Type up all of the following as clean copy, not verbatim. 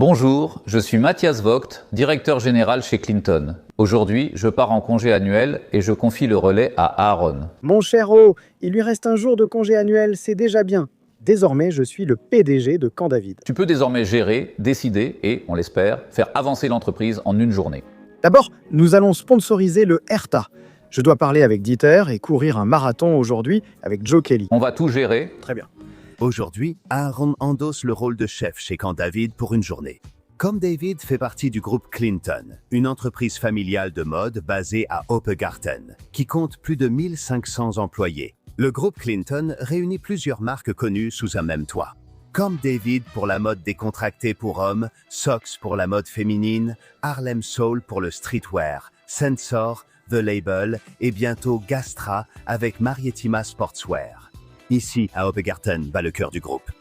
Bonjour, je suis Mathias Vogt, directeur général chez Clinton. Aujourd'hui, je pars en congé annuel et je confie le relais à Aaron. Mon cher O, il lui reste un jour de congé annuel, c'est déjà bien. Désormais, je suis le PDG de Camp David. Tu peux désormais gérer, décider et, on l'espère, faire avancer l'entreprise en une journée. D'abord, nous allons sponsoriser le Hertha. Je dois parler avec Dieter et courir un marathon aujourd'hui avec Joe Kelly. On va tout gérer. Très bien. Aujourd'hui, Aaron endosse le rôle de chef chez Camp David pour une journée. Camp David fait partie du groupe Clinton, une entreprise familiale de mode basée à Hoppegarten, qui compte plus de 1500 employés. Le groupe Clinton réunit plusieurs marques connues sous un même toit. Camp David pour la mode décontractée pour hommes, Socks pour la mode féminine, Harlem Soul pour le streetwear, Sensor, The Label et bientôt Gastra avec Mariettima Sportswear. Ici, à Hoppegarten, bat le cœur du groupe.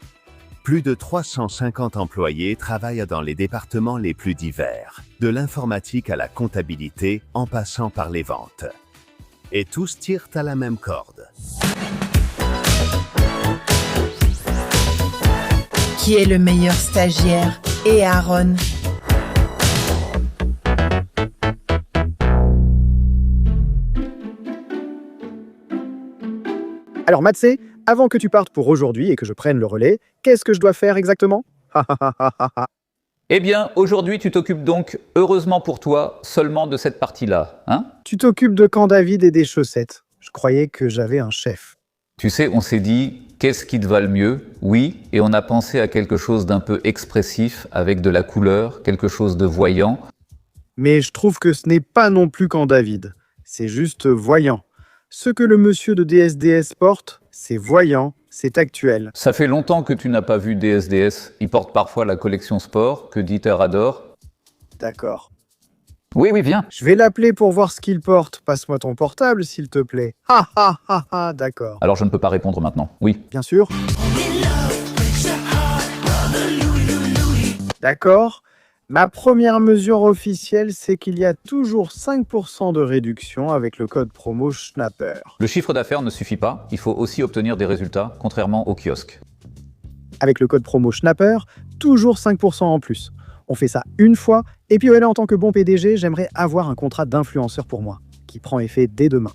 Plus de 350 employés travaillent dans les départements les plus divers, de l'informatique à la comptabilité en passant par les ventes. Et tous tirent à la même corde. Qui est le meilleur stagiaire? Et Aaron? Alors Matsé, avant que tu partes pour aujourd'hui et que je prenne le relais, qu'est-ce que je dois faire exactement? Eh bien, aujourd'hui, tu t'occupes donc, heureusement pour toi, seulement de cette partie-là, hein? Tu t'occupes de Camp David et des chaussettes. Je croyais que j'avais un chef. Tu sais, on s'est dit, qu'est-ce qui te va le mieux? Oui, et on a pensé à quelque chose d'un peu expressif, avec de la couleur, quelque chose de voyant. Mais je trouve que ce n'est pas non plus Camp David. C'est juste voyant. Ce que le monsieur de DSDS porte, c'est voyant, c'est actuel. Ça fait longtemps que tu n'as pas vu DSDS. Ils portent parfois la collection sport, que Dieter adore. D'accord. Oui, viens. Je vais l'appeler pour voir ce qu'il porte. Passe-moi ton portable, s'il te plaît. D'accord. Alors je ne peux pas répondre maintenant. Oui. Bien sûr. D'accord. Ma première mesure officielle, c'est qu'il y a toujours 5% de réduction avec le code promo Schnapper. Le chiffre d'affaires ne suffit pas. Il faut aussi obtenir des résultats, contrairement au kiosque. Avec le code promo Schnapper, toujours 5% en plus. On fait ça une fois, et puis voilà, en tant que bon PDG, j'aimerais avoir un contrat d'influenceur pour moi, qui prend effet dès demain.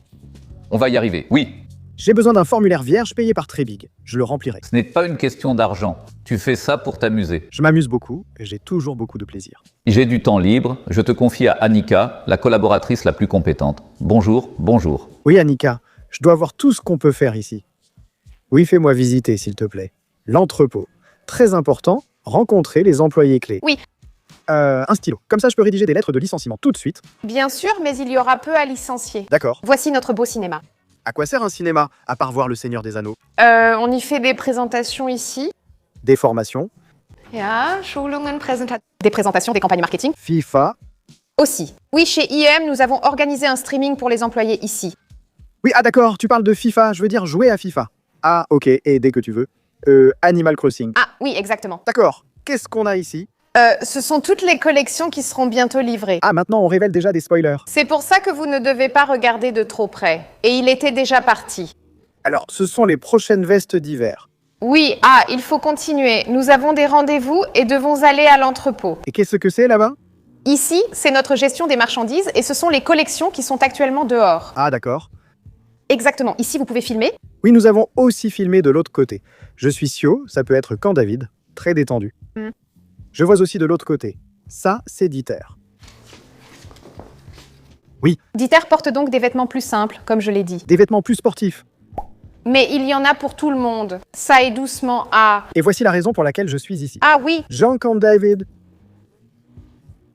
On va y arriver, oui. J'ai besoin d'un formulaire vierge payé par Trebig. Je le remplirai. Ce n'est pas une question d'argent. Tu fais ça pour t'amuser. Je m'amuse beaucoup, et j'ai toujours beaucoup de plaisir. J'ai du temps libre. Je te confie à Annika, la collaboratrice la plus compétente. Bonjour. Oui, Annika, je dois voir tout ce qu'on peut faire ici. Oui, fais-moi visiter, s'il te plaît. L'entrepôt. Très important, rencontrer les employés clés. Oui. Un stylo. Comme ça, je peux rédiger des lettres de licenciement tout de suite. Bien sûr, mais il y aura peu à licencier. D'accord. Voici notre beau cinéma. À quoi sert un cinéma, à part voir Le Seigneur des Anneaux? On y fait des présentations ici. Des formations. Ja, Schulungen, des présentations, des campagnes marketing. FIFA. Aussi. Oui, chez IM, nous avons organisé un streaming pour les employés ici. Oui, d'accord, tu parles de FIFA, je veux dire jouer à FIFA. Ah, ok, et dès que tu veux. Animal Crossing. Ah, oui, exactement. D'accord. Qu'est-ce qu'on a ici? Ce sont toutes les collections qui seront bientôt livrées. Ah, maintenant on révèle déjà des spoilers. C'est pour ça que vous ne devez pas regarder de trop près. Et il était déjà parti. Alors, ce sont les prochaines vestes d'hiver. Oui, il faut continuer. Nous avons des rendez-vous et devons aller à l'entrepôt. Et qu'est-ce que c'est là-bas? Ici, c'est notre gestion des marchandises et ce sont les collections qui sont actuellement dehors. Ah, d'accord. Exactement. Ici, vous pouvez filmer. Oui, nous avons aussi filmé de l'autre côté. Je suis Sio, ça peut être Camp David, très détendu. Je vois aussi de l'autre côté. Ça, c'est Dieter. Oui. Dieter porte donc des vêtements plus simples, comme je l'ai dit. Des vêtements plus sportifs. Mais il y en a pour tout le monde. Ça est doucement à... Et voici la raison pour laquelle je suis ici. Ah oui. Jean Camp David.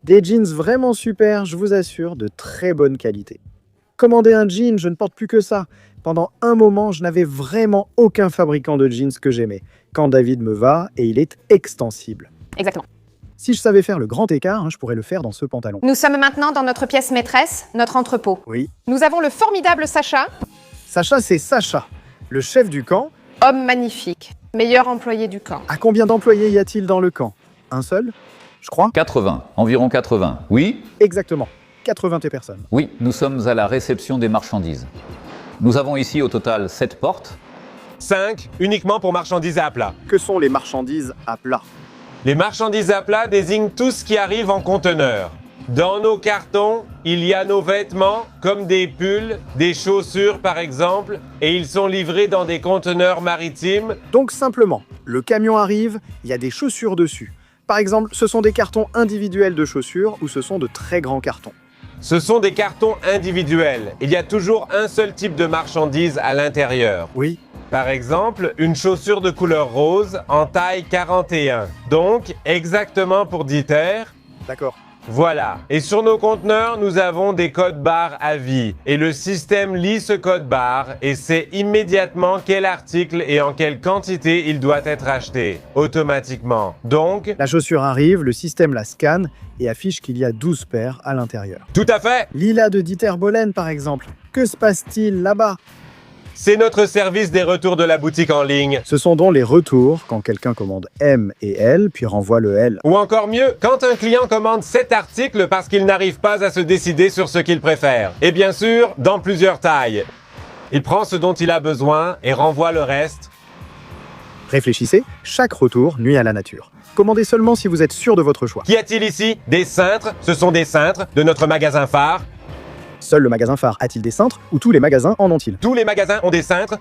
Des jeans vraiment super, je vous assure, de très bonne qualité. Commander un jean, je ne porte plus que ça. Pendant un moment, je n'avais vraiment aucun fabricant de jeans que j'aimais. Camp David me va et il est extensible. Exactement. Si je savais faire le grand écart, je pourrais le faire dans ce pantalon. Nous sommes maintenant dans notre pièce maîtresse, notre entrepôt. Oui. Nous avons le formidable Sacha. Sacha, c'est Sacha, le chef du camp. Homme magnifique. Meilleur employé du camp. À combien d'employés y a-t-il dans le camp? Un seul, je crois? 80, environ 80. Oui? Exactement, 80 personnes. Oui, nous sommes à la réception des marchandises. Nous avons ici au total 7 portes. 5 uniquement pour marchandises à plat. Que sont les marchandises à plat? Les marchandises à plat désignent tout ce qui arrive en conteneur. Dans nos cartons, il y a nos vêtements, comme des pulls, des chaussures par exemple, et ils sont livrés dans des conteneurs maritimes. Donc simplement, le camion arrive, il y a des chaussures dessus. Par exemple, ce sont des cartons individuels de chaussures ou ce sont de très grands cartons. Ce sont des cartons individuels. Il y a toujours un seul type de marchandise à l'intérieur. Oui, Par exemple, une chaussure de couleur rose en taille 41. Donc, exactement pour Dieter. d'accord. Voilà. Et sur nos conteneurs, nous avons des codes barres à vie. Et le système lit ce code barre et sait immédiatement quel article et en quelle quantité il doit être acheté, automatiquement. Donc, La chaussure arrive, le système la scanne et affiche qu'il y a 12 paires à l'intérieur. tout à fait, Lila de Dieter Bohlen, par exemple. Que se passe-t-il là-bas? c'est notre service des retours de la boutique en ligne. Ce sont donc les retours quand quelqu'un commande M et L, puis renvoie le L. Ou encore mieux, quand un client commande 7 articles parce qu'il n'arrive pas à se décider sur ce qu'il préfère. Et bien sûr, dans plusieurs tailles. Il prend ce dont il a besoin et renvoie le reste. Réfléchissez, chaque retour nuit à la nature. Commandez seulement si vous êtes sûr de votre choix. Qu'y a-t-il ici? Des cintres? Ce sont des cintres de notre magasin phare. Seul le magasin phare a-t-il des cintres ou tous les magasins en ont-ils? Tous les magasins ont des cintres.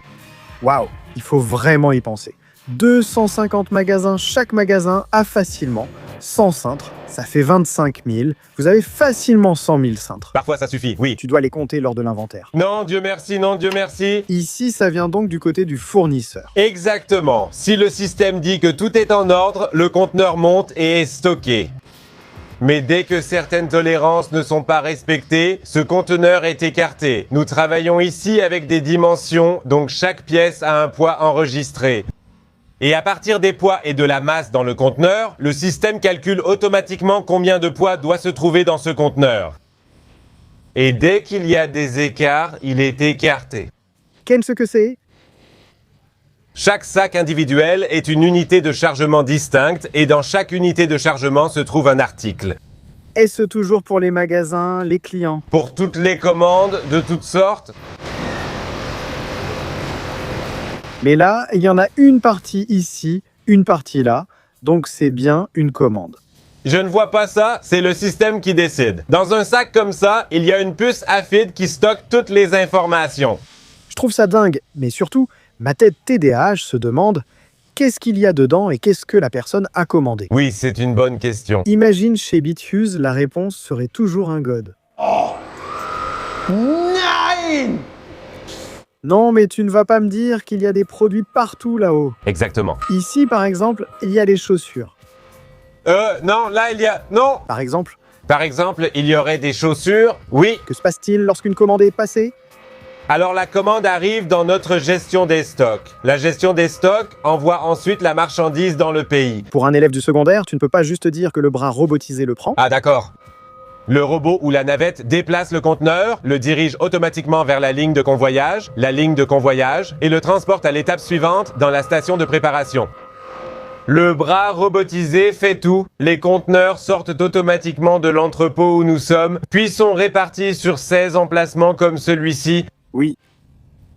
Waouh, il faut vraiment y penser. 250 magasins, chaque magasin a facilement 100 cintres. Ça fait 25 000. Vous avez facilement 100 000 cintres. Parfois ça suffit, oui. Tu dois les compter lors de l'inventaire. Non, Dieu merci, non, Dieu merci. Ici, ça vient donc du côté du fournisseur. Exactement. Si le système dit que tout est en ordre, le conteneur monte et est stocké. Mais dès que certaines tolérances ne sont pas respectées, ce conteneur est écarté. Nous travaillons ici avec des dimensions, donc chaque pièce a un poids enregistré. Et à partir des poids et de la masse dans le conteneur, le système calcule automatiquement combien de poids doit se trouver dans ce conteneur. Et dès qu'il y a des écarts, il est écarté. Ken, ce que c'est? Chaque sac individuel est une unité de chargement distincte et dans chaque unité de chargement se trouve un article. Est-ce toujours pour les magasins, les clients? Pour toutes les commandes de toutes sortes, Mais là, il y en a une partie ici, une partie là, donc c'est bien une commande. je ne vois pas ça, c'est le système qui décide. Dans un sac comme ça, il y a une puce AFID qui stocke toutes les informations. Je trouve ça dingue, mais surtout, ma tête TDAH se demande qu'est-ce qu'il y a dedans et qu'est-ce que la personne a commandé. Oui, c'est une bonne question. Imagine chez BitFuse, la réponse serait toujours un God. Non, mais tu ne vas pas me dire qu'il y a des produits partout là-haut. Exactement. Ici, par exemple, il y a des chaussures. Non, là il y a... Non. Par exemple, Par exemple, il y aurait des chaussures. Oui. que se passe-t-il lorsqu'une commande est passée? Alors la commande arrive dans notre gestion des stocks. La gestion des stocks envoie ensuite la marchandise dans le pays. Pour un élève du secondaire, tu ne peux pas juste dire que le bras robotisé le prend. Ah d'accord. Le robot ou la navette déplace le conteneur, le dirige automatiquement vers la ligne de convoyage, et le transporte à l'étape suivante dans la station de préparation. Le bras robotisé fait tout. Les conteneurs sortent automatiquement de l'entrepôt où nous sommes, puis sont répartis sur 16 emplacements comme celui-ci. Oui.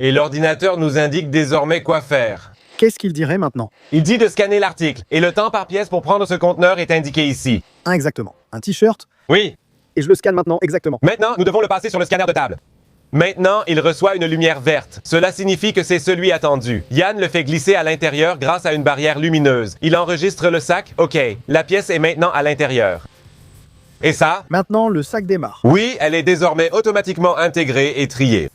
Et l'ordinateur nous indique désormais quoi faire. Qu'est-ce qu'il dirait maintenant? Il dit de scanner l'article, et le temps par pièce pour prendre ce conteneur est indiqué ici. Ah, exactement. Un t-shirt, Oui. et je le scanne maintenant, exactement. Maintenant, nous devons le passer sur le scanner de table. Maintenant, il reçoit une lumière verte. Cela signifie que c'est celui attendu. Yann le fait glisser à l'intérieur grâce à une barrière lumineuse. Il enregistre le sac. OK, la pièce est maintenant à l'intérieur. Et ça? Maintenant, le sac démarre. Oui, elle est désormais automatiquement intégrée et triée.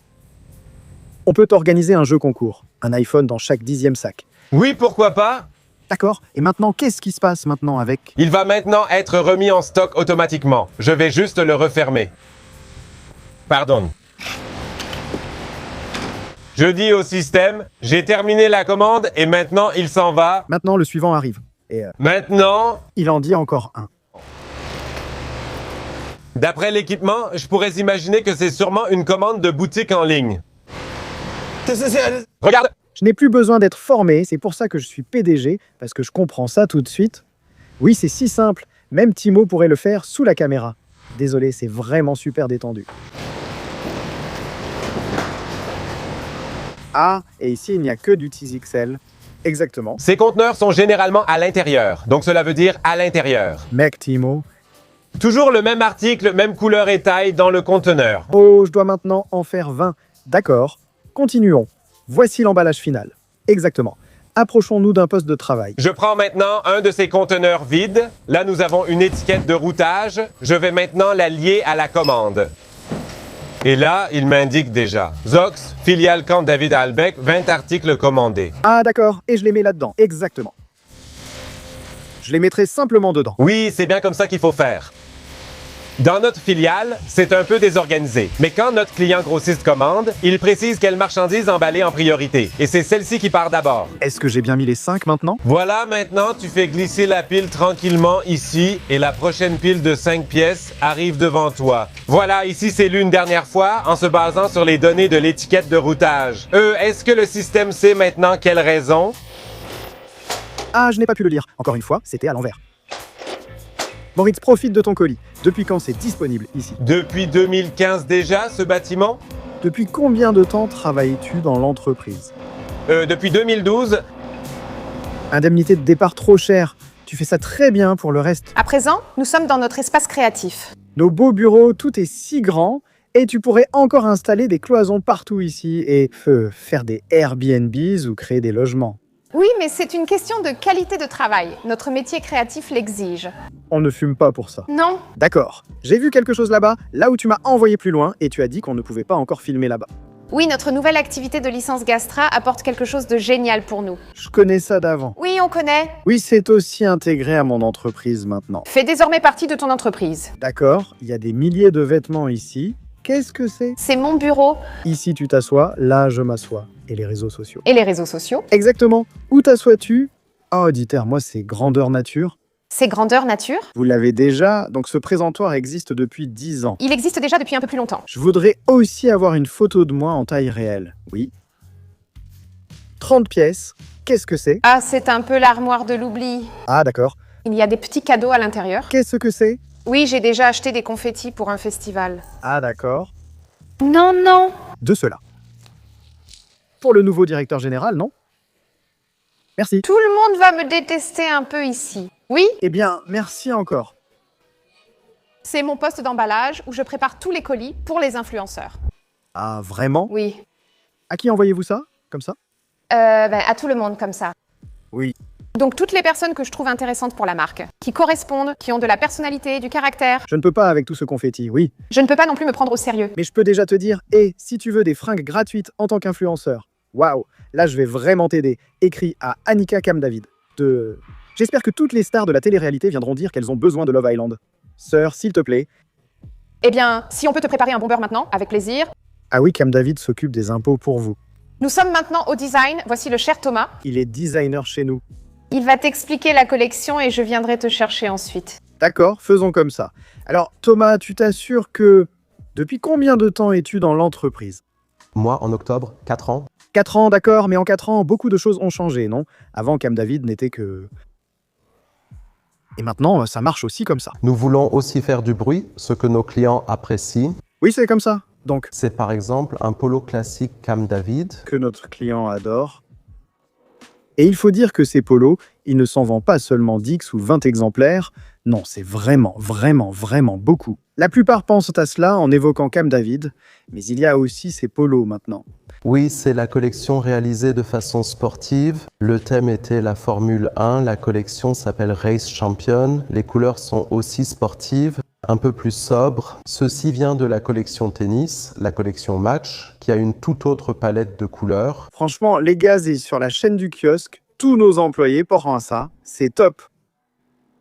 On peut organiser un jeu concours. Un iPhone dans chaque 10e sac. Oui, pourquoi pas? D'accord. Et maintenant, qu'est-ce qui se passe maintenant avec? Il va maintenant être remis en stock automatiquement. Je vais juste le refermer. Pardon. Je dis au système, j'ai terminé la commande et maintenant il s'en va. Maintenant, le suivant arrive. Et Maintenant, il en dit encore un. d'après l'équipement, je pourrais imaginer que c'est sûrement une commande de boutique en ligne. Regarde! Je n'ai plus besoin d'être formé, c'est pour ça que je suis PDG, parce que je comprends ça tout de suite. Oui, c'est si simple. Même Timo pourrait le faire sous la caméra. Désolé, c'est vraiment super détendu. Ah, et ici, il n'y a que du XXL. exactement. Ces conteneurs sont généralement à l'intérieur, donc cela veut dire à l'intérieur. Mec, Timo. Toujours le même article, même couleur et taille dans le conteneur. Oh, je dois maintenant en faire 20. D'accord. Continuons. Voici l'emballage final. Exactement. Approchons-nous d'un poste de travail. Je prends maintenant un de ces conteneurs vides. Là, nous avons une étiquette de routage. Je vais maintenant la lier à la commande. Et là, il m'indique déjà. Zox, filiale Camp David à Albec, 20 articles commandés. Ah, d'accord. Et je les mets là-dedans. Exactement. Je les mettrai simplement dedans. Oui, c'est bien comme ça qu'il faut faire. Dans notre filiale, c'est un peu désorganisé. Mais quand notre client grossiste commande, il précise quelle marchandise emballer en priorité. Et c'est celle-ci qui part d'abord. Est-ce que j'ai bien mis les 5 maintenant? Voilà, maintenant, tu fais glisser la pile tranquillement ici et la prochaine pile de 5 pièces arrive devant toi. Voilà, ici, c'est lu une dernière fois en se basant sur les données de l'étiquette de routage. Est-ce que le système sait maintenant quelle raison? Ah, je n'ai pas pu le lire. Encore une fois, c'était à l'envers. Moritz, profite de ton colis. Depuis quand c'est disponible ici? Depuis 2015 déjà, ce bâtiment? Depuis combien de temps travailles-tu dans l'entreprise? Depuis 2012. Indemnité de départ trop chère. Tu fais ça très bien pour le reste. À présent, nous sommes dans notre espace créatif. Nos beaux bureaux, tout est si grand. Et tu pourrais encore installer des cloisons partout ici et faire des Airbnbs ou créer des logements. Oui, mais c'est une question de qualité de travail. Notre métier créatif l'exige. On ne fume pas pour ça. Non. D'accord. J'ai vu quelque chose là-bas, là où tu m'as envoyé plus loin, et tu as dit qu'on ne pouvait pas encore filmer là-bas. Oui, notre nouvelle activité de licence Gastra apporte quelque chose de génial pour nous. Je connais ça d'avant. Oui, on connaît. Oui, c'est aussi intégré à mon entreprise maintenant. Fait désormais partie de ton entreprise. D'accord, il y a des milliers de vêtements ici. Qu'est-ce que c'est? C'est mon bureau Ici tu t'assois, là je m'assois. Et les réseaux sociaux. et les réseaux sociaux. Exactement. Où t'assois-tu? Oh, Dieter, moi c'est grandeur nature. C'est grandeur nature. Vous l'avez déjà, donc ce présentoir existe depuis 10 ans. Il existe déjà depuis un peu plus longtemps. Je voudrais aussi avoir une photo de moi en taille réelle. Oui. 30 pièces. Qu'est-ce que c'est? Ah, c'est un peu l'armoire de l'oubli. Ah, d'accord. Il y a des petits cadeaux à l'intérieur. Qu'est-ce que c'est? Oui, j'ai déjà acheté des confettis pour un festival. Ah, d'accord. Non, non. De cela. Pour le nouveau directeur général, non? Merci. Tout le monde va me détester un peu ici. Oui, Eh bien, merci encore. c'est mon poste d'emballage où je prépare tous les colis pour les influenceurs. Ah, vraiment? Oui. À qui envoyez-vous ça? Comme ça? À tout le monde comme ça. Oui. Donc toutes les personnes que je trouve intéressantes pour la marque, qui correspondent, qui ont de la personnalité, du caractère. Je ne peux pas avec tout ce confetti, oui. Je ne peux pas non plus me prendre au sérieux. Mais je peux déjà te dire, si tu veux des fringues gratuites en tant qu'influenceur, waouh, là je vais vraiment t'aider. Écrit à Annika Camdavid. J'espère que toutes les stars de la télé-réalité viendront dire qu'elles ont besoin de Love Island. Sœur, s'il te plaît. Eh bien, si on peut te préparer un bon beurre maintenant, avec plaisir. Ah oui, Camdavid s'occupe des impôts pour vous. Nous sommes maintenant au design. Voici le cher Thomas. Il est designer chez nous. Il va t'expliquer la collection et je viendrai te chercher ensuite. D'accord, faisons comme ça. Alors, Thomas, tu t'assures que... Depuis combien de temps es-tu dans l'entreprise? Moi, en octobre, 4 ans. 4 ans, d'accord, mais en 4 ans, beaucoup de choses ont changé, non? Avant, Camdavid n'était que... Et maintenant, ça marche aussi comme ça. Nous voulons aussi faire du bruit, ce que nos clients apprécient. Oui, c'est comme ça. Donc, C'est par exemple un polo classique Cam David. que notre client adore. Et il faut dire que ces polos, il ne s'en vend pas seulement 10 ou 20 exemplaires. Non, c'est vraiment, vraiment, vraiment beaucoup. La plupart pensent à cela en évoquant Cam David, mais il y a aussi ces polos maintenant. Oui, c'est la collection réalisée de façon sportive. Le thème était la Formule 1. La collection s'appelle Race Champion. Les couleurs sont aussi sportives, un peu plus sobres. Ceci vient de la collection tennis, la collection match, qui a une toute autre palette de couleurs. Franchement, les gars, et sur la chaîne du kiosque, tous nos employés portent ça. C'est top.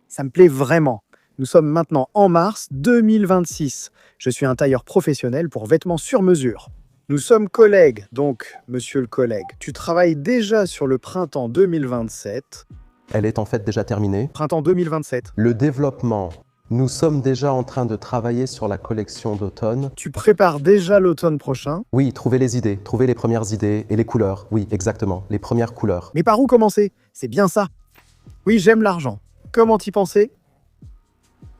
Ça me plaît vraiment. Nous sommes maintenant en mars 2026. Je suis un tailleur professionnel pour vêtements sur mesure. Nous sommes collègues, donc, monsieur le collègue. Tu travailles déjà sur le printemps 2027. Elle est en fait déjà terminée. Printemps 2027. Le développement. Nous sommes déjà en train de travailler sur la collection d'automne. Tu prépares déjà l'automne prochain. Oui, trouver les idées, trouver les premières idées et les couleurs. Oui, exactement, les premières couleurs. Mais par où commencer? C'est bien ça. Oui, j'aime l'argent. Comment t'y penser?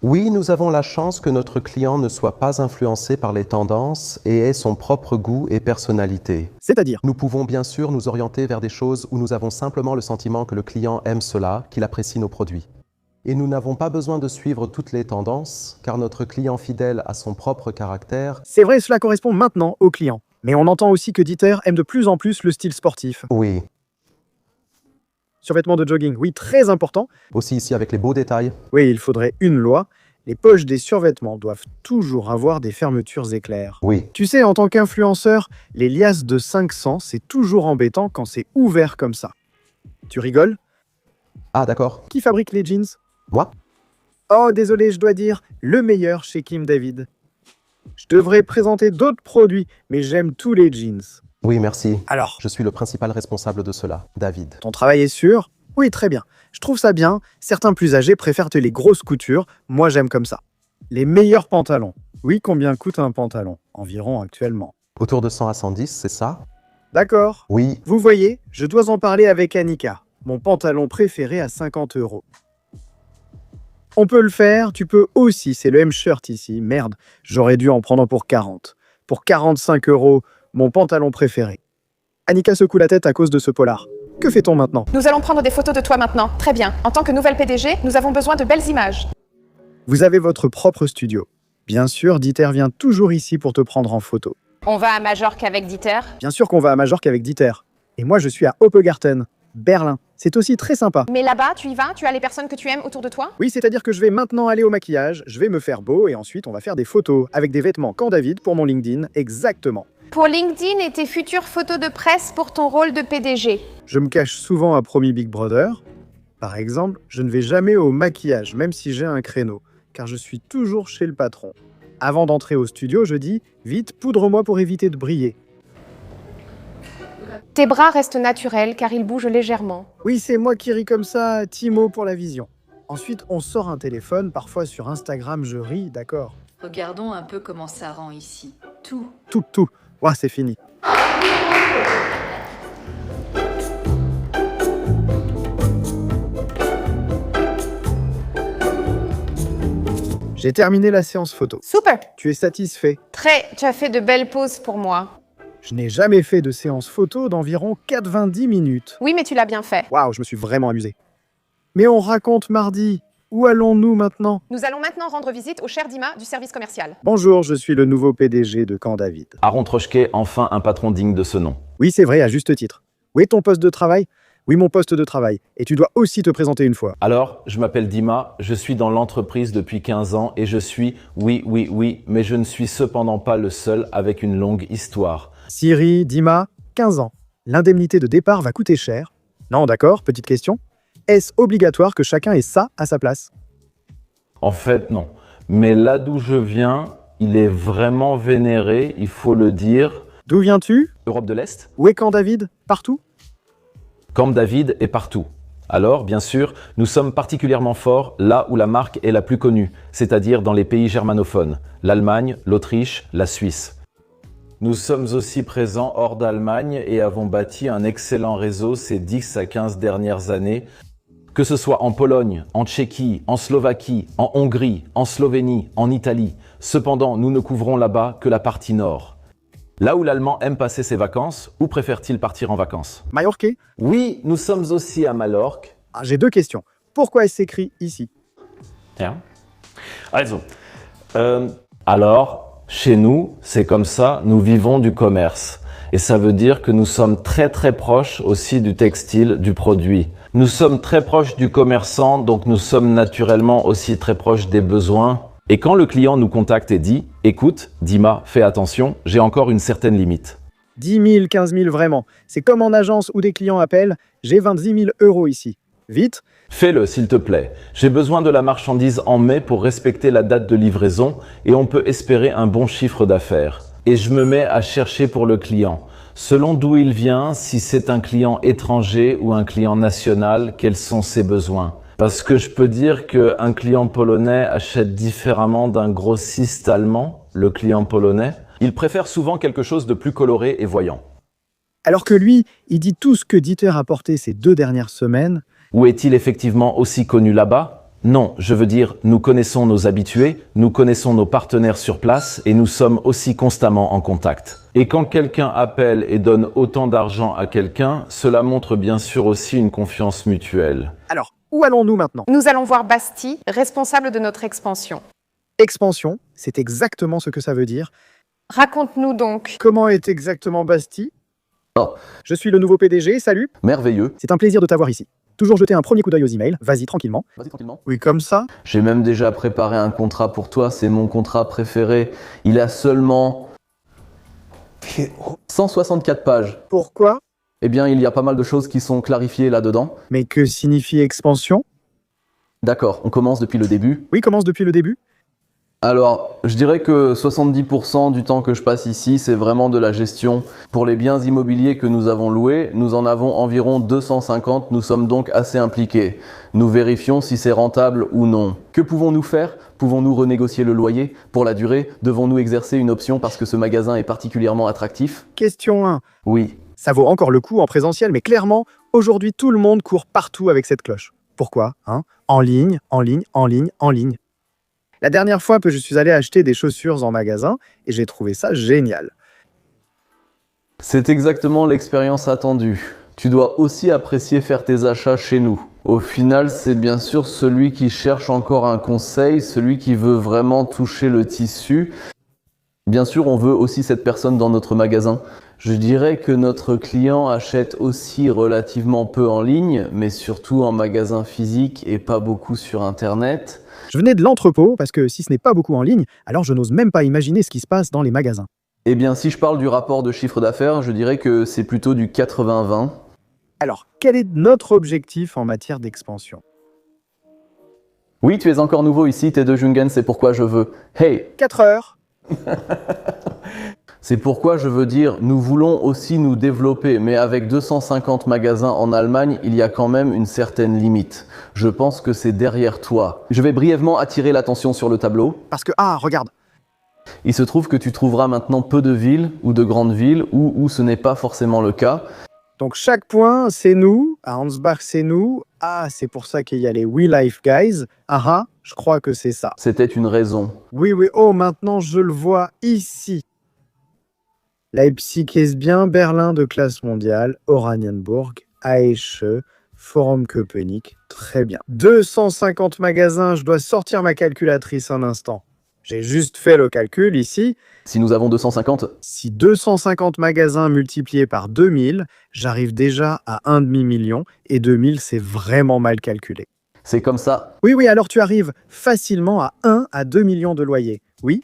Oui, nous avons la chance que notre client ne soit pas influencé par les tendances et ait son propre goût et personnalité. C'est-à-dire, Nous pouvons bien sûr nous orienter vers des choses où nous avons simplement le sentiment que le client aime cela, qu'il apprécie nos produits. Et nous n'avons pas besoin de suivre toutes les tendances, car notre client fidèle a son propre caractère. c'est vrai, cela correspond maintenant aux clients. Mais on entend aussi que Dieter aime de plus en plus le style sportif. Oui, Survêtement de jogging, oui, très important. aussi ici avec les beaux détails. Oui, il faudrait une loi. Les poches des survêtements doivent toujours avoir des fermetures éclairs. Oui, Tu sais, en tant qu'influenceur, les liasses de 500, c'est toujours embêtant quand c'est ouvert comme ça. Tu rigoles? ah d'accord. Qui fabrique les jeans? Moi? Oh, désolé, je dois dire, le meilleur chez Kim David. Je devrais présenter d'autres produits, mais j'aime tous les jeans. Oui, merci. Alors, Je suis le principal responsable de cela, David. ton travail est sûr? Oui, très bien. Je trouve ça bien. Certains plus âgés préfèrent les grosses coutures. Moi, j'aime comme ça. Les meilleurs pantalons. Oui, combien coûte un pantalon? Environ actuellement. Autour de 100 à 110, c'est ça? D'accord. Oui, Vous voyez, je dois en parler avec Annika. Mon pantalon préféré à 50 €. On peut le faire, tu peux aussi. C'est le M-shirt ici. Merde, j'aurais dû en prendre pour 40. Pour 45 €, mon pantalon préféré. Annika secoue la tête à cause de ce polar. Que fait-on maintenant? Nous allons prendre des photos de toi maintenant. Très bien. En tant que nouvelle PDG, nous avons besoin de belles images. Vous avez votre propre studio. Bien sûr, Dieter vient toujours ici pour te prendre en photo. On va à Majorque avec Dieter. Bien sûr qu'on va à Majorque avec Dieter. Et moi, je suis à Hoppegarten, Berlin. C'est aussi très sympa. Mais là-bas, tu y vas? Tu as les personnes que tu aimes autour de toi? Oui, c'est-à-dire que je vais maintenant aller au maquillage, je vais me faire beau et ensuite on va faire des photos avec des vêtements Camp David pour mon LinkedIn, exactement. Pour LinkedIn et tes futures photos de presse pour ton rôle de PDG. Je me cache souvent à Promis Big Brother. Par exemple, je ne vais jamais au maquillage, même si j'ai un créneau, car je suis toujours chez le patron. Avant d'entrer au studio, je dis « Vite, poudre-moi pour éviter de briller ». Tes bras restent naturels car ils bougent légèrement. Oui, c'est moi qui ris comme ça, Timo pour la vision. Ensuite, on sort un téléphone, parfois sur Instagram, je ris, d'accord. Regardons un peu comment ça rend ici. Tout. Tout. Ouah, c'est fini. J'ai terminé la séance photo. Super. Tu es satisfait? Tu as fait de belles poses pour moi. Je n'ai jamais fait de séance photo d'environ 90 minutes. Oui, mais tu l'as bien fait. Waouh, je me suis vraiment amusé. Mais on raconte mardi. Où allons-nous maintenant? Nous allons maintenant rendre visite au cher Dima du service commercial. Bonjour, je suis le nouveau PDG de Camp David. Aaron Trochke, enfin un patron digne de ce nom. Oui, c'est vrai, à juste titre. Où est ton poste de travail? Oui, mon poste de travail. Et tu dois aussi te présenter une fois. Alors, je m'appelle Dima, je suis dans l'entreprise depuis 15 ans et je suis, oui, mais je ne suis cependant pas le seul avec une longue histoire. Siri, Dima, 15 ans. L'indemnité de départ va coûter cher. Non, d'accord, petite question. Est-ce obligatoire que chacun ait ça à sa place? En fait, non. Mais là d'où je viens, il est vraiment vénéré, il faut le dire. D'où viens-tu? Europe de l'Est, Où est Camp David? Partout? Camp David est partout. Alors, bien sûr, nous sommes particulièrement forts là où la marque est la plus connue, c'est-à-dire dans les pays germanophones, l'Allemagne, l'Autriche, la Suisse. Nous sommes aussi présents hors d'Allemagne et avons bâti un excellent réseau ces 10 à 15 dernières années, que ce soit en Pologne, en Tchéquie, en Slovaquie, en Hongrie, en Slovénie, en Italie. Cependant, nous ne couvrons là-bas que la partie nord. Là où l'Allemand aime passer ses vacances, où préfère-t-il partir en vacances? Majorque? Oui, nous sommes aussi à Majorque. Ah, j'ai deux questions. Pourquoi est-ce écrit ici? Ja. Also, alors, chez nous, c'est comme ça, nous vivons du commerce. Et ça veut dire que nous sommes très très proches aussi du textile, du produit. Nous sommes très proches du commerçant, donc nous sommes naturellement aussi très proches des besoins. Et quand le client nous contacte et dit « Écoute, Dima, fais attention, j'ai encore une certaine limite ». 10 000, 15 000 vraiment. C'est comme en agence où des clients appellent « J'ai 26 000 € ici ». Vite. Fais-le, s'il te plaît. J'ai besoin de la marchandise en mai pour respecter la date de livraison et on peut espérer un bon chiffre d'affaires. Et je me mets à chercher pour le client. Selon d'où il vient, si c'est un client étranger ou un client national, quels sont ses besoins? Parce que je peux dire qu'un client polonais achète différemment d'un grossiste allemand, le client polonais. Il préfère souvent quelque chose de plus coloré et voyant. Alors que lui, il dit tout ce que Dieter a porté ces 2 dernières semaines. Ou est-il effectivement aussi connu là-bas? Non, je veux dire, nous connaissons nos habitués, nous connaissons nos partenaires sur place et nous sommes aussi constamment en contact. Et quand quelqu'un appelle et donne autant d'argent à quelqu'un, cela montre bien sûr aussi une confiance mutuelle. Alors, où allons-nous maintenant? Nous allons voir Basti, responsable de notre expansion. Expansion, c'est exactement ce que ça veut dire. Raconte-nous donc. Comment est exactement Basti? Oh. Je suis le nouveau PDG, salut. Merveilleux. C'est un plaisir de t'avoir ici. Toujours jeter un premier coup d'œil aux emails, vas-y tranquillement. Vas-y tranquillement. Oui, comme ça. J'ai même déjà préparé un contrat pour toi, c'est mon contrat préféré. Il a seulement 164 pages. Pourquoi? Eh bien, il y a pas mal de choses qui sont clarifiées là-dedans. Mais que signifie expansion? D'accord, on commence depuis le début. Oui, commence depuis le début. Alors, je dirais que 70% du temps que je passe ici, c'est vraiment de la gestion. Pour les biens immobiliers que nous avons loués, nous en avons environ 250, nous sommes donc assez impliqués. Nous vérifions si c'est rentable ou non. Que pouvons-nous faire? Pouvons-nous renégocier le loyer? Pour la durée, devons-nous exercer une option parce que ce magasin est particulièrement attractif? Question 1. Oui. Ça vaut encore le coup en présentiel, mais clairement, aujourd'hui, tout le monde court partout avec cette cloche. Pourquoi hein? En ligne, en ligne, en ligne, en ligne. La dernière fois que je suis allé acheter des chaussures en magasin, et j'ai trouvé ça génial. C'est exactement l'expérience attendue. Tu dois aussi apprécier faire tes achats chez nous. Au final, c'est bien sûr celui qui cherche encore un conseil, celui qui veut vraiment toucher le tissu. Bien sûr, on veut aussi cette personne dans notre magasin. Je dirais que notre client achète aussi relativement peu en ligne, mais surtout en magasin physique et pas beaucoup sur Internet. Je venais de l'entrepôt, parce que si ce n'est pas beaucoup en ligne, alors je n'ose même pas imaginer ce qui se passe dans les magasins. Eh bien, si je parle du rapport de chiffre d'affaires, je dirais que c'est plutôt du 80-20. Alors, quel est notre objectif en matière d'expansion? Oui, tu es encore nouveau ici, t'es de Jungen, c'est pourquoi je veux. Hey! 4 heures. C'est pourquoi je veux dire, nous voulons aussi nous développer, mais avec 250 magasins en Allemagne, il y a quand même une certaine limite. Je pense que c'est derrière toi. Je vais brièvement attirer l'attention sur le tableau. Parce que, ah, regarde. Il se trouve que tu trouveras maintenant peu de villes ou de grandes villes où ce n'est pas forcément le cas. Donc chaque point, c'est nous. À Ansbach, c'est nous. Ah, c'est pour ça qu'il y a les We Life Guys. Ah ah, je crois que c'est ça. C'était une raison. Oui, oui, oh, maintenant je le vois ici. Leipzig est bien, Berlin de classe mondiale, Oranienburg, Aesche, Forum Köpenick, très bien. 250 magasins, je dois sortir ma calculatrice un instant. J'ai juste fait le calcul ici. Si nous avons 250... Si 250 magasins multipliés par 2000, j'arrive déjà à 1,5 million, et 2000 c'est vraiment mal calculé. C'est comme ça. Oui, oui, alors tu arrives facilement à 1 à 2 millions de loyers. Oui,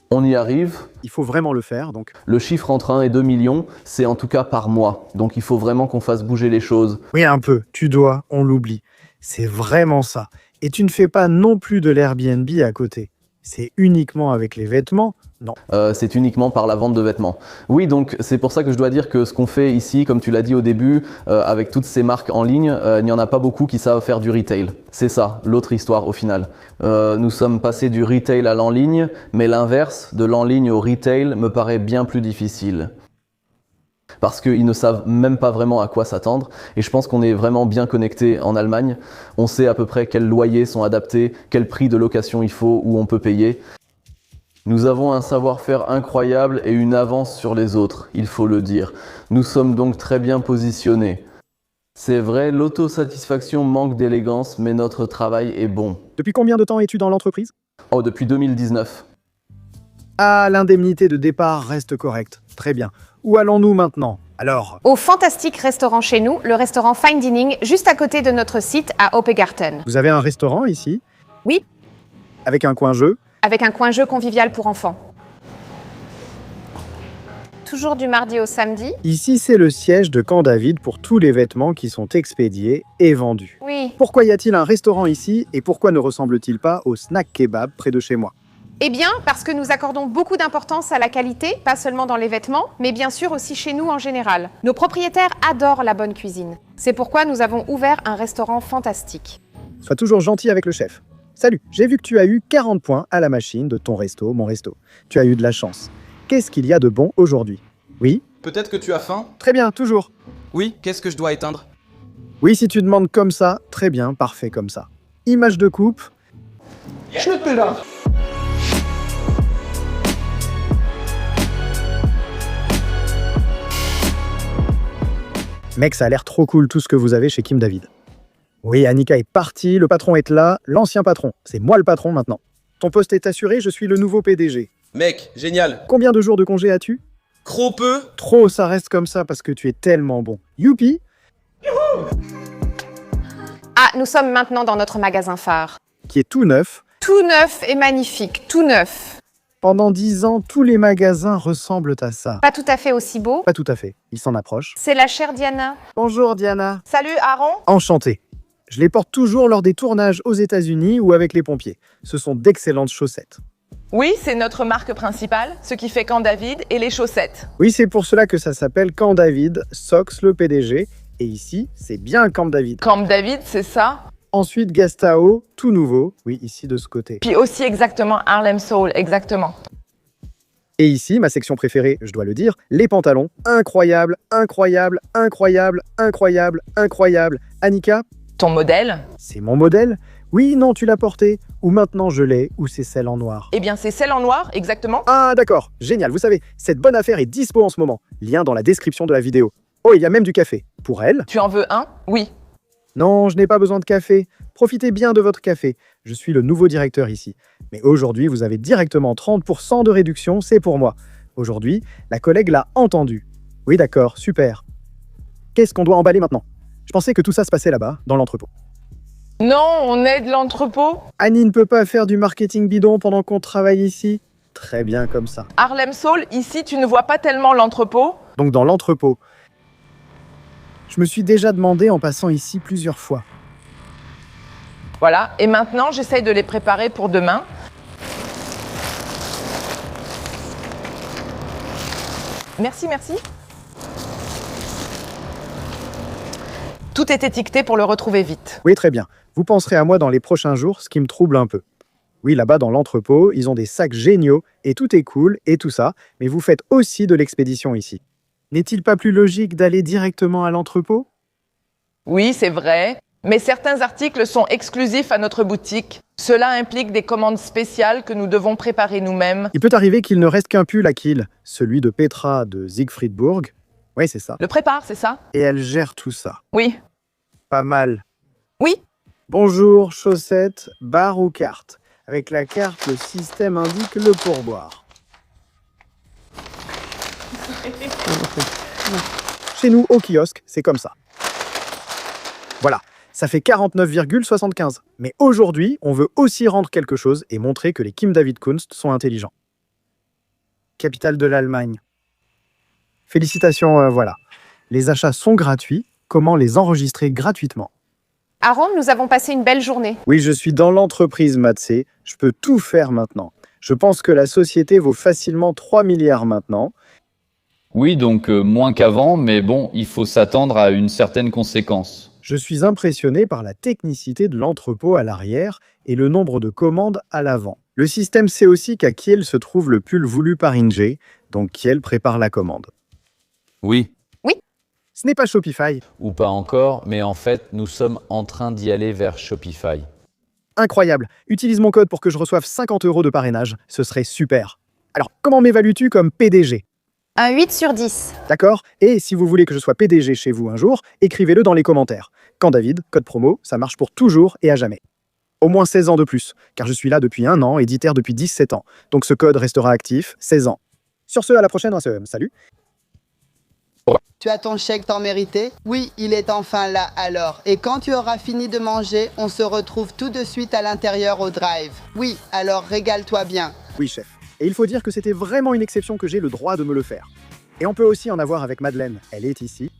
on y arrive. il faut vraiment le faire, donc. Le chiffre entre 1 et 2 millions, c'est en tout cas par mois. Donc il faut vraiment qu'on fasse bouger les choses. Oui, un peu, tu dois, on l'oublie. C'est vraiment ça. Et tu ne fais pas non plus de l'Airbnb à côté. C'est uniquement avec les vêtements? Non. C'est uniquement par la vente de vêtements. Oui, donc c'est pour ça que je dois dire que ce qu'on fait ici, comme tu l'as dit au début, avec toutes ces marques en ligne, il n'y en a pas beaucoup qui savent faire du retail. C'est ça, l'autre histoire au final. Nous sommes passés du retail à l'en ligne, mais l'inverse, de l'en ligne au retail, me paraît bien plus difficile. Parce qu'ils ne savent même pas vraiment à quoi s'attendre. Et je pense qu'on est vraiment bien connecté en Allemagne. On sait à peu près quels loyers sont adaptés, quel prix de location il faut, où on peut payer. Nous avons un savoir-faire incroyable et une avance sur les autres, il faut le dire. Nous sommes donc très bien positionnés. C'est vrai, l'autosatisfaction manque d'élégance, mais notre travail est bon. Depuis combien de temps es-tu dans l'entreprise? Oh, depuis 2019. Ah, l'indemnité de départ reste correcte. Très bien. Où allons-nous maintenant? Alors, Au fantastique restaurant chez nous, le restaurant Fine Dining, juste à côté de notre site à Oppegarten. vous avez un restaurant ici? Oui. Avec un coin jeu? Avec un coin jeu convivial pour enfants. Toujours du mardi au samedi. Ici, c'est le siège de Camp David pour tous les vêtements qui sont expédiés et vendus. Oui. Pourquoi y a-t-il un restaurant ici et pourquoi ne ressemble-t-il pas au snack kebab près de chez moi? Eh bien, parce que nous accordons beaucoup d'importance à la qualité, pas seulement dans les vêtements, mais bien sûr aussi chez nous en général. Nos propriétaires adorent la bonne cuisine. C'est pourquoi nous avons ouvert un restaurant fantastique. Sois toujours gentil avec le chef. Salut, j'ai vu que tu as eu 40 points à la machine de ton resto, mon resto. Tu as eu de la chance. Qu'est-ce qu'il y a de bon aujourd'hui? Oui? Peut-être que tu as faim? Très bien, toujours. Oui, qu'est-ce que je dois éteindre? Oui, si tu demandes comme ça, très bien, parfait comme ça. image de coupe. Mec, ça a l'air trop cool tout ce que vous avez chez Kim David. Oui, Annika est partie, le patron est là, l'ancien patron. C'est moi le patron maintenant. Ton poste est assuré, je suis le nouveau PDG. Mec, génial. Combien de jours de congé as-tu? Trop peu. Trop, ça reste comme ça parce que tu es tellement bon. Youpi! Ah, nous sommes maintenant dans notre magasin phare. Qui est tout neuf. Tout neuf et magnifique, tout neuf. Pendant 10 ans, tous les magasins ressemblent à ça. Pas tout à fait aussi beau. Pas tout à fait, ils s'en approchent. C'est la chère Diana. Bonjour Diana. Salut Aaron. Enchanté. Je les porte toujours lors des tournages aux États-Unis ou avec les pompiers. Ce sont d'excellentes chaussettes. Oui, c'est notre marque principale, ce qui fait Camp David et les chaussettes. Oui, c'est pour cela que ça s'appelle Camp David, Sox le PDG. Et ici, c'est bien Camp David. Camp David, c'est ça. Ensuite, Gastao, tout nouveau. Oui, ici de ce côté. Puis aussi exactement Harlem Soul, exactement. Et ici, ma section préférée, je dois le dire, les pantalons. Incroyable, incroyable, incroyable, incroyable, incroyable. Annika? Ton modèle? C'est mon modèle? Oui, non, tu l'as porté. Ou maintenant je l'ai, ou c'est celle en noir. Eh bien, c'est celle en noir, exactement. Ah, d'accord. Génial. Vous savez, cette bonne affaire est dispo en ce moment. Lien dans la description de la vidéo. Oh, il y a même du café. Pour elle? Tu en veux un? Oui. Non, je n'ai pas besoin de café. Profitez bien de votre café. Je suis le nouveau directeur ici. Mais aujourd'hui, vous avez directement 30% de réduction, c'est pour moi. Aujourd'hui, la collègue l'a entendu. Oui, d'accord, super. Qu'est-ce qu'on doit emballer maintenant? Je pensais que tout ça se passait là-bas, dans l'entrepôt. Non, on est de l'entrepôt. Annie ne peut pas faire du marketing bidon pendant qu'on travaille ici. Très bien comme ça. Harlem Soul, ici, tu ne vois pas tellement l'entrepôt. Donc dans l'entrepôt. Je me suis déjà demandé en passant ici plusieurs fois. Voilà, et maintenant, j'essaye de les préparer pour demain. Merci, merci. Tout est étiqueté pour le retrouver vite. Oui, très bien. Vous penserez à moi dans les prochains jours, ce qui me trouble un peu. Oui, là-bas dans l'entrepôt, ils ont des sacs géniaux et tout est cool et tout ça, mais vous faites aussi de l'expédition ici. N'est-il pas plus logique d'aller directement à l'entrepôt? Oui, c'est vrai, mais certains articles sont exclusifs à notre boutique. Cela implique des commandes spéciales que nous devons préparer nous-mêmes. Il peut arriver qu'il ne reste qu'un pull à Kiel, celui de Petra de Siegfriedburg. Oui, c'est ça. Le prépare, c'est ça? Et elle gère tout ça. Oui. Pas mal. Oui. Bonjour, chaussettes, bar ou carte. Avec la carte, le système indique le pourboire. Chez nous, au kiosque, c'est comme ça. Voilà, ça fait 49,75. Mais aujourd'hui, on veut aussi rendre quelque chose et montrer que les Kim David Kunst sont intelligents. Capitale de l'Allemagne. Félicitations, voilà. Les achats sont gratuits. Comment les enregistrer gratuitement? Aaron, nous avons passé une belle journée. Oui, je suis dans l'entreprise Matsé. Je peux tout faire maintenant. Je pense que la société vaut facilement 3 milliards maintenant. Oui, donc moins qu'avant, mais bon, il faut s'attendre à une certaine conséquence. Je suis impressionné par la technicité de l'entrepôt à l'arrière et le nombre de commandes à l'avant. Le système sait aussi qu'à Kiel se trouve le pull voulu par Inge, donc Kiel prépare la commande. Oui. Ce n'est pas Shopify. Ou pas encore, mais en fait, nous sommes en train d'y aller vers Shopify. Incroyable. Utilise mon code pour que je reçoive 50 € de parrainage. Ce serait super. Alors, comment m'évalues-tu comme PDG? Un 8 sur 10. D'accord? Et si vous voulez que je sois PDG chez vous un jour, écrivez-le dans les commentaires. Quand David, code promo, ça marche pour toujours et à jamais. Au moins 16 ans de plus, car je suis là depuis 1 an, éditaire depuis 17 ans. Donc ce code restera actif 16 ans. Sur ce, à la prochaine, salut. Tu as ton chèque tant mérité? Oui, il est enfin là alors. Et quand tu auras fini de manger, on se retrouve tout de suite à l'intérieur au drive. Oui, alors régale-toi bien. Oui, chef. Et il faut dire que c'était vraiment une exception que j'ai le droit de me le faire. Et on peut aussi en avoir avec Madeleine. Elle est ici.